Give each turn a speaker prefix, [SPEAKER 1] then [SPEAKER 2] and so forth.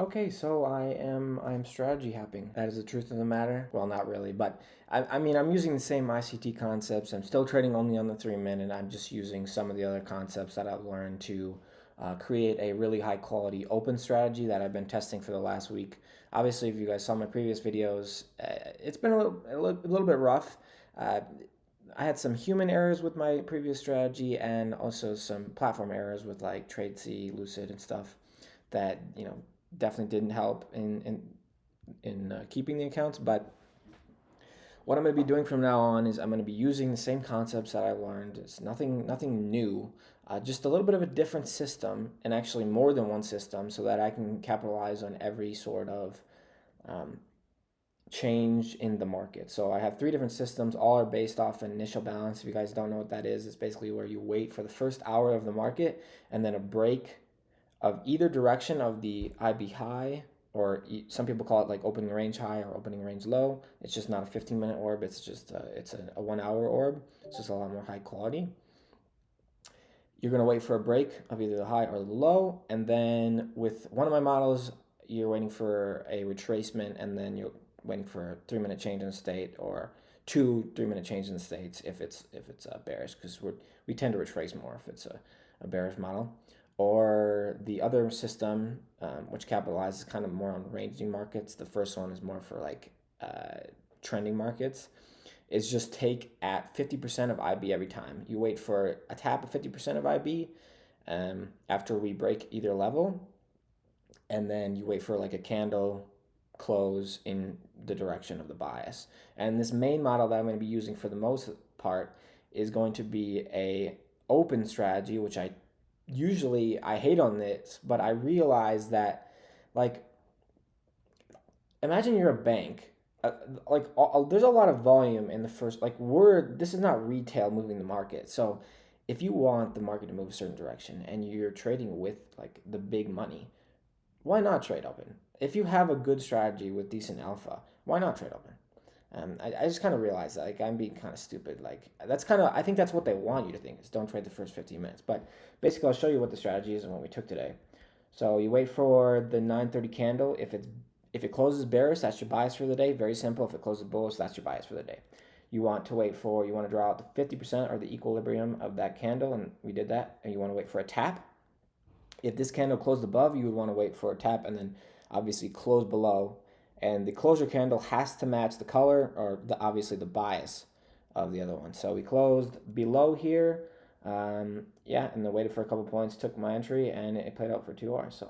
[SPEAKER 1] Okay, so I am strategy hopping. That is the truth of the matter. Well, not really, but I mean I'm using the same ICT concepts. I'm still trading only on the 3 minute. I'm just using some of the other concepts that I've learned to create a really high quality open strategy that I've been testing for the last week. Obviously, if you guys saw my previous videos, it's been a little bit rough. Uh, I had some human errors with my previous strategy and also some platform errors with like TradeC, Lucid, and stuff that definitely didn't help in keeping the accounts. But what I'm going to be doing from now on is I'm going to be using the same concepts that I learned. It's nothing new, just a little bit of a different system, and actually more than one system, so that I can capitalize on every sort of um, change in the market. So I have three different systems. All are based off an initial balance. If you guys don't know what that is, it's basically where you wait for the first hour of the market and then a break of either direction of the IB high, or some people call it like opening range high or opening range low. It's just not a 15-minute orb. It's just it's a 1 hour orb. It's just a lot more high quality. You're going to wait for a break of either the high or the low, and then with one of my models, you're waiting for a retracement, and then you're waiting for a 3 minute change in state, or two 3 minute change in states if it's a bearish, because we tend to retrace more if it's a bearish model. Or the other system, which capitalizes kind of more on ranging markets. The first one is more for like trending markets, is just take at 50% of IB every time. You wait for a tap of 50% of IB after we break either level, and then you wait for like a candle close in the direction of the bias. And this main model that I'm going to be using for the most part is going to be a open strategy, which I hate on this, but I realize that, like, imagine you're a bank. Like, there's a lot of volume in the first. Like, this is not retail moving the market. So, if you want the market to move a certain direction and you're trading with like the big money, why not trade open? If you have a good strategy with decent alpha, why not trade open? I just kind of realized that, like, I'm being kind of stupid. Like, I think that's what they want you to think, is don't trade the first 15 minutes. But basically, I'll show you what the strategy is and what we took today. So you wait for the 9:30 candle. If it closes bearish, that's your bias for the day. Very simple. If it closes bullish, that's your bias for the day. You want to draw out the 50% or the equilibrium of that candle, and we did that. And you want to wait for a tap. If this candle closed above, you would want to wait for a tap and then obviously close below. And the closure candle has to match the color, or obviously the bias of the other one. So we closed below here. Yeah, and then waited for a couple points, took my entry, and it played out for 2 hours. So